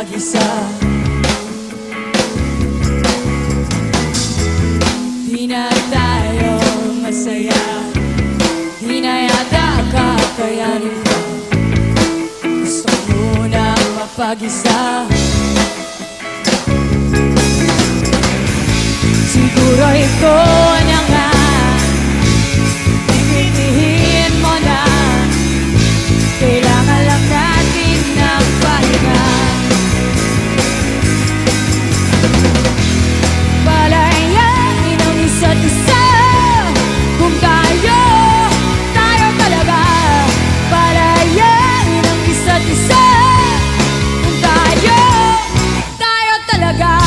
mapag-isa. Di na tayo masaya, di na yata kakayanin pa. Gusto mo na mapag-isa. Siguro ito na nga, ibigin mo na. Kailangan lang natin ng pahinga. Palayain ang isa't isa. Kung tayo talaga. Palayain ang isa't isa. Kung tayo talaga.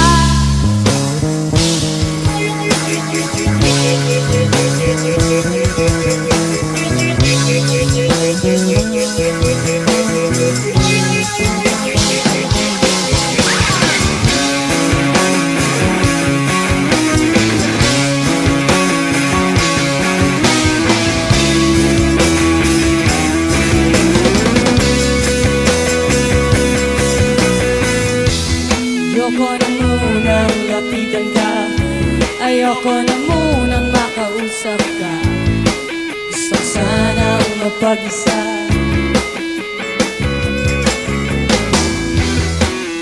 Ayoko na munang lapitan ka, ayoko na munang makausap ka. Gusto sanang mapag-isa.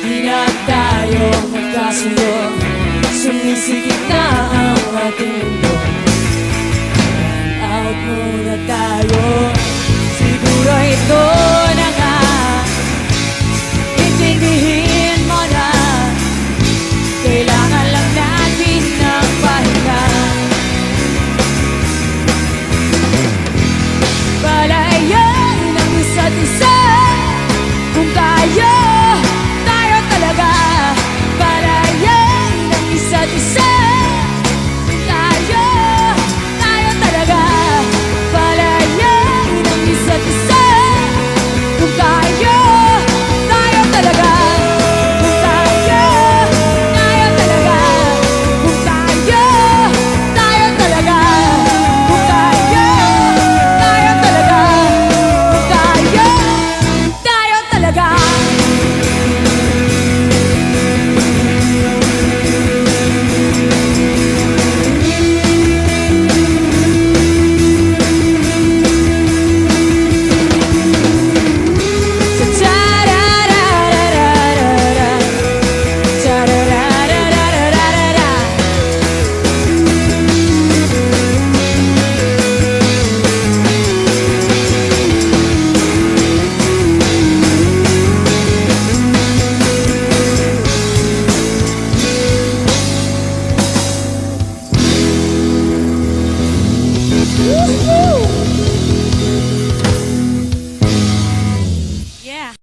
Di na tayo magkasundo, sumisikip na ang ating mundo. Run out muna tayo, siguro ito na nga. Intindihin mo na, kailangan lang natin ng pahinga. Palayain ang isa't isa. Kung tayo talaga. Palayain ang isa't isa. Kung tayo talaga. Palayain ang isa't isa. Kung tayo talaga. Yeah.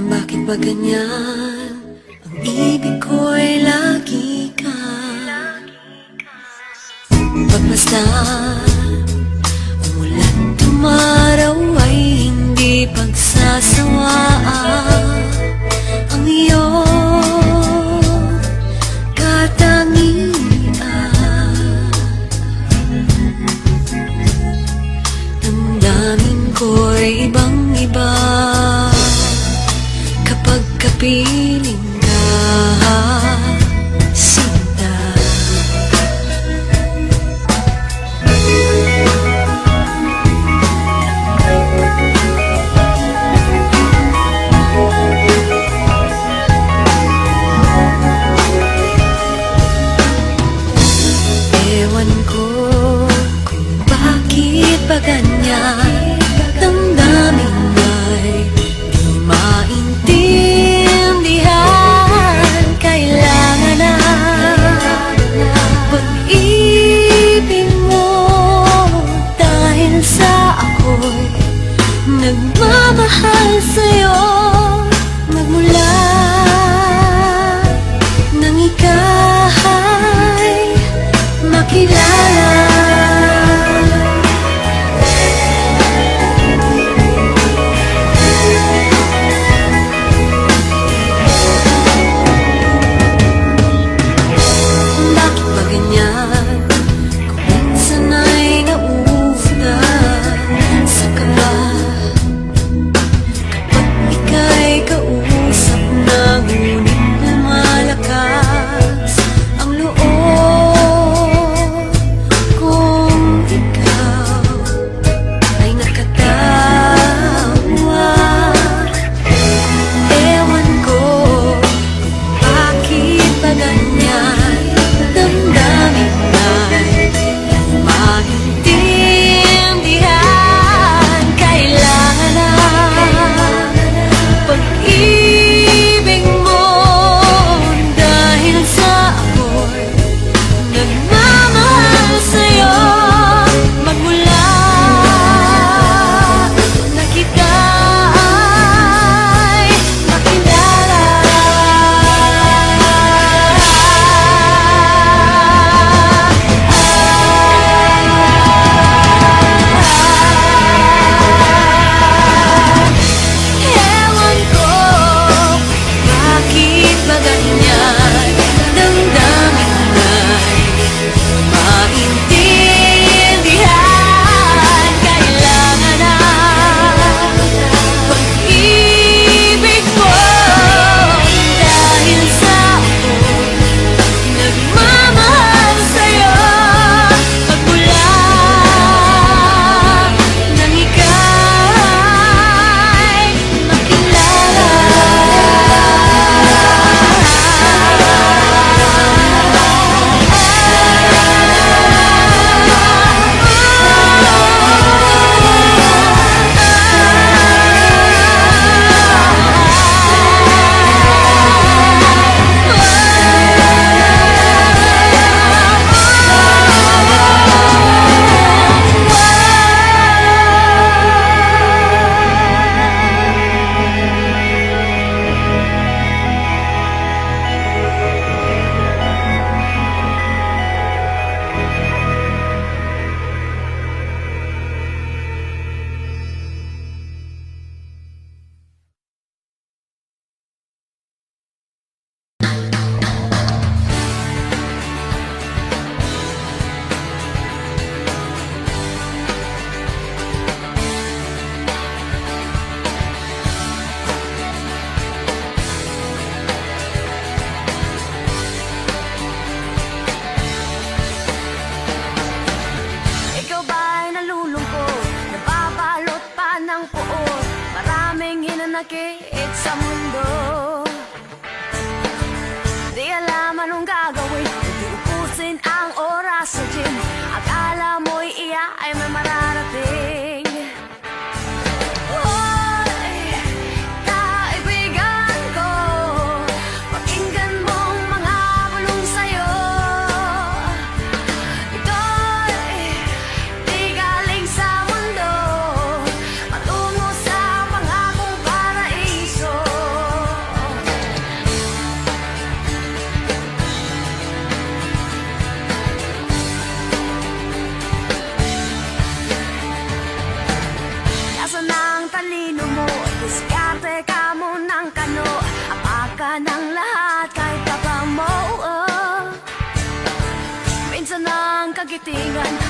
Bakit ba ganyan? Ang ibig ko'y lagi ka. Pagmasdan, umulan tumaraw ay hindi pagsasawaan. Ang iyong katangian, damdamin ko'y ibang-iba kapag kapiling ka, sinta. Ewan ko kung bakit ba ganyan, damdamin ay di maintindihan.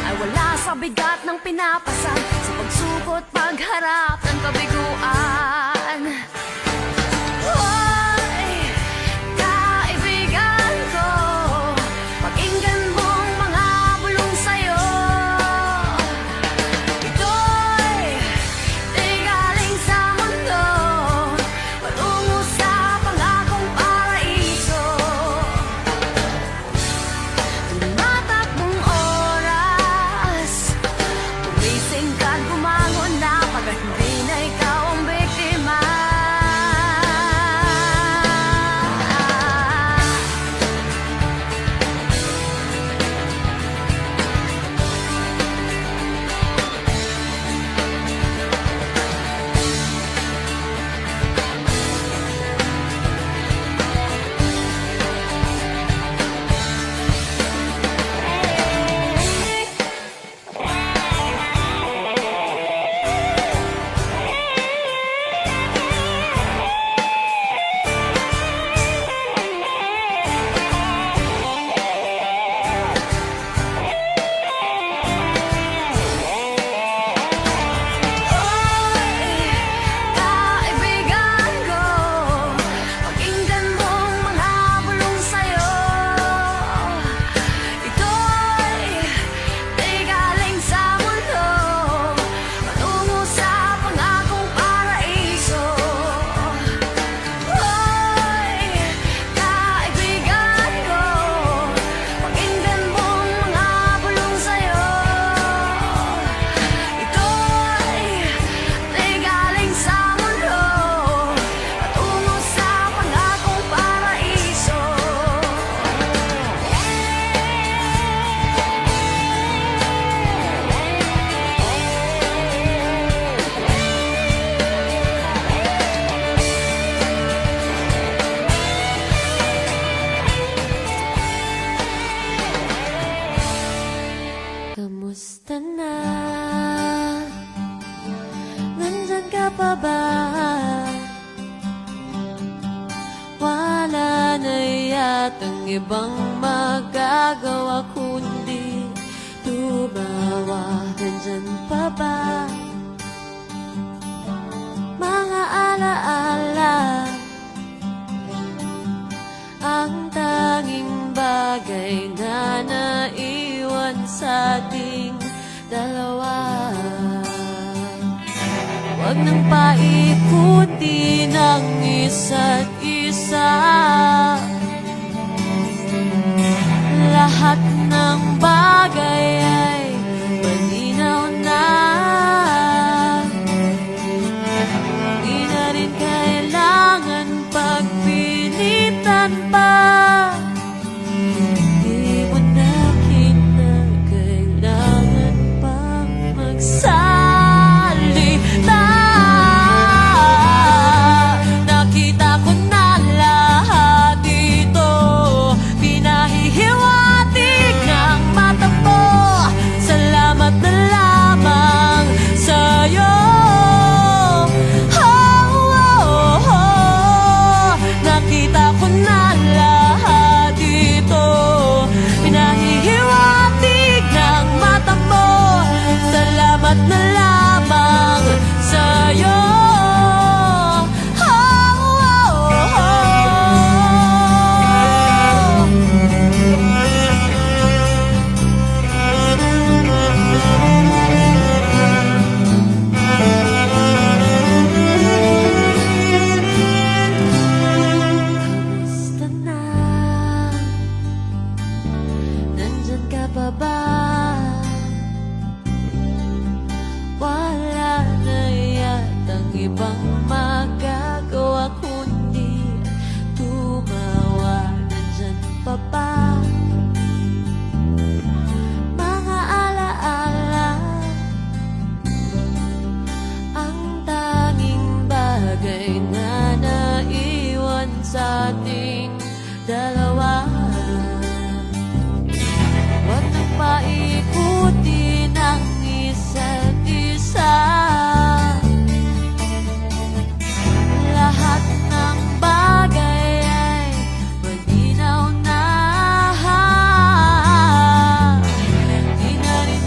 ay wala sa bigat ng pinapasan, sa pagsukot pagharap ng kabiguan. Hoy, kaibigan ko, pakinggan mong mga bulong sa'yo. Ito'y di galing sa mundo, patungo sa pangakong paraiso. Tumatakbong oras, gumising ka't bumangon na pagkat hindi na ikaw ang biktima. Kaibigan ko, pakinggan mong mga bulong sa'yo. Ito'y di galing sa mundo, patungo sa pangakong paraiso. Hoy, kaibigan ko, pakinggan mong mga bulong sa'yo. Ito'y di galing sa mundo, patungo sa pangakong paraiso. Kamusta na? Nandyan ka pa ba? Wala na yatang ibang magagawa kundi tumawa. Nandyan pa ba? Mga alaala, ang tanging bagay na naiwan sa ating dalawa. Huwag nang paikuti ng isa't isa. Lahat ng bagay ay malinaw na. Di na rin kailangan pagpilitan pa. Di mo na kinakailangan pang magsalita. Nakita ko na lahat ito, pinahihiwatig ng mata mo. Salamat na lamang sa'yo. Nakita ko na lahat ito, pinahihiwatig ng mata mo. Salamat na lamang sa'yo. Kamusta na? Nandyan ka pa ba? Wala na yatang ibang magagawa kundi tumawa. Nandyan pa ba? Mga alaala, ang tanging bagay na naiwan sa ating dalawa. Huwag nang paikuti ng isa't isa. Lahat ng bagay ay malinaw na. Di na rin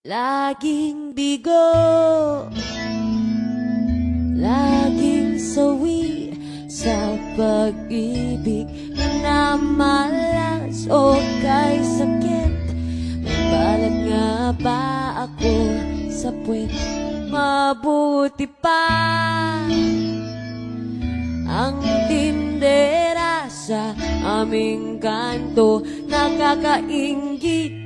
Laging bigo, laging sawi sa pag-ibig na malas o kay sakit. May balat nga ba ako sa puwet? Mabuti pa ang tindera sa aming kanto, nakakaingit,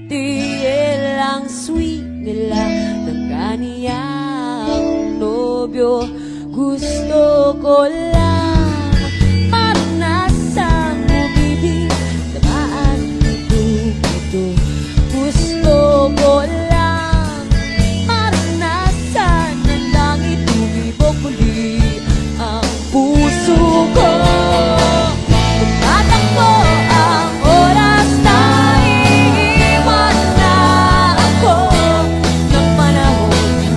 ang sweet nila ng kaniyang nobyo. Gusto ko lang maranasang umibig, tamaan ito. Gusto ko lang maranasan ng langit, umibog muli ang puso ko. Tumatakbo ang oras na iiwan na ako ng panahon.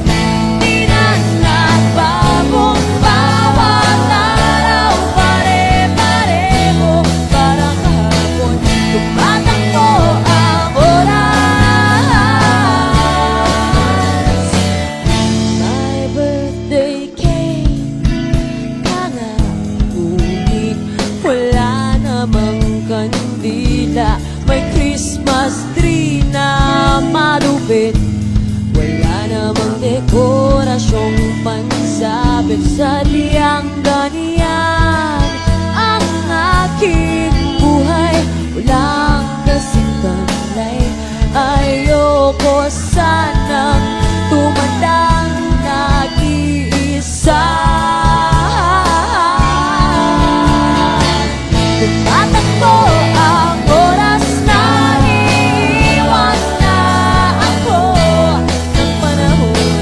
Di na nagbagong bawat araw, pare-pareho parang kahapon. Tumatakbo ang oras. My birthday cake, nangabunig, wala namang kandila. May Christmas tree na malupit, wala namang dekorasyong pansabit. Sadyang ganyan ang aking buhay, walang kasing tanlay. Ayoko sanang tumandang nag-iisa. Tumatakbo ang oras na iiwan na ako ng panahon.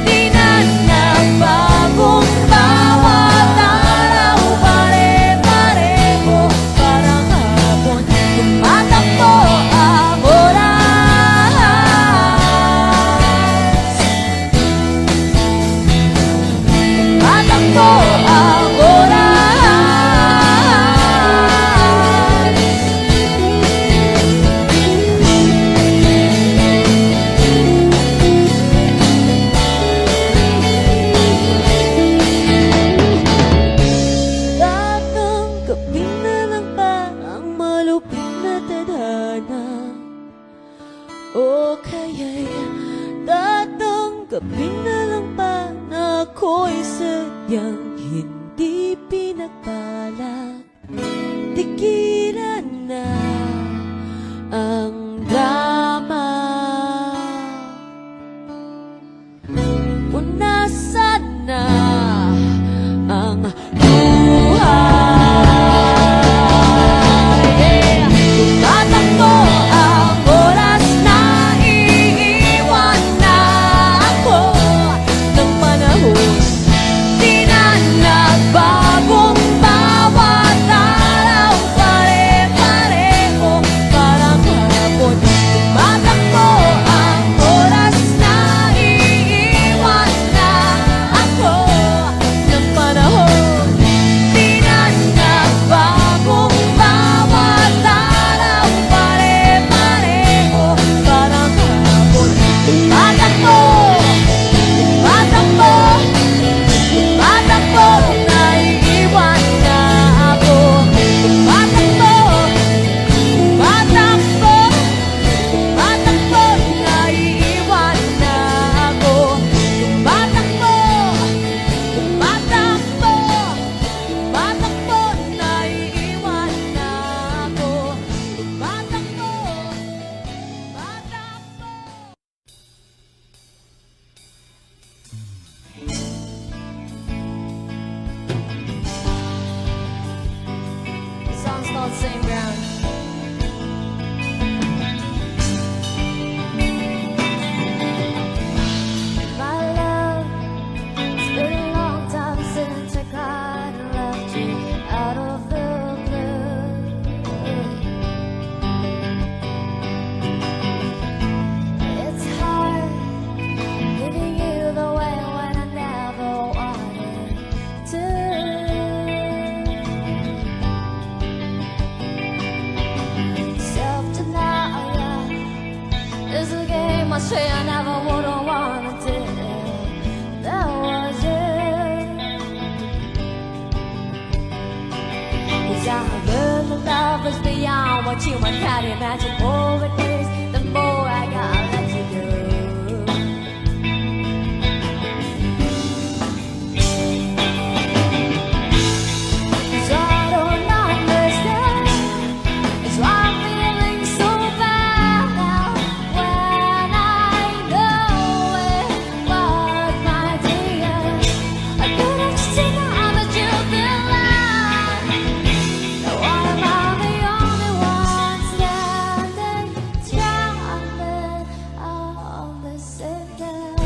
Di na nagbagong bawat araw, pare-pareho parang hapon. Tumatakbo ang oras. Tumatakbo ang oras. Tatanggapin na lang ba ang malupit na tadhana? O kaya'y tatanggapin na lang ba na ako'y sadyang hindi pinagbalak? Tigilan na ang drama. Punasan na ang buhay. Tumatakbo ang oras na iiwan na ako ng panahon. Di na nagbagong bawat araw, pare-pareho parang hapon. Tumatakbo ang oras na iiwan na ako ng panahon. Di na nagbagong bawat araw, pare-pareho parang hapon. Tumatakbo, tumatakbo, tumatakbo, naiiwan na ako. Tumatakbo, tumatakbo, tumatakbo, naiiwan na ako. Tumatakbo, tumatakbo, tumatakbo, naiiwan na ako. Tumatakbo, tumatakbo. The song's called Same Ground. My love, it's been a long time since I cried and left you out of the blue. It's hard giving you the way when I never wanted to. Self-denial is a game I say I never I learned that love is beyond what human can imagine. More it is, the more I gotta let you go. 'Cause I don't understand. It's why I'm feeling so bad now. When I know it was my dear, I could have seen all the truth in life. Now why am I the only one standing stranded on this single?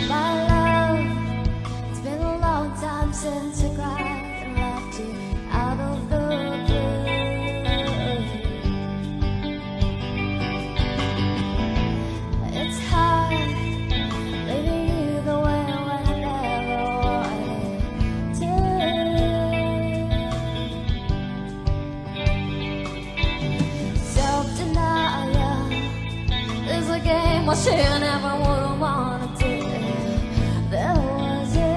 My love, it's been a long time since I cried and left you out of the blue. It's hard leaving you the way when I never wanted to. Self-denial is a game I say I never would wanna do. There was it.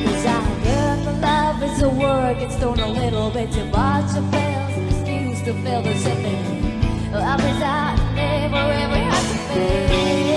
'Cause I learned that love is a word gets thrown a little bit too much. It fails an excuse to feel the same thing. Love is out, never ever has to fail.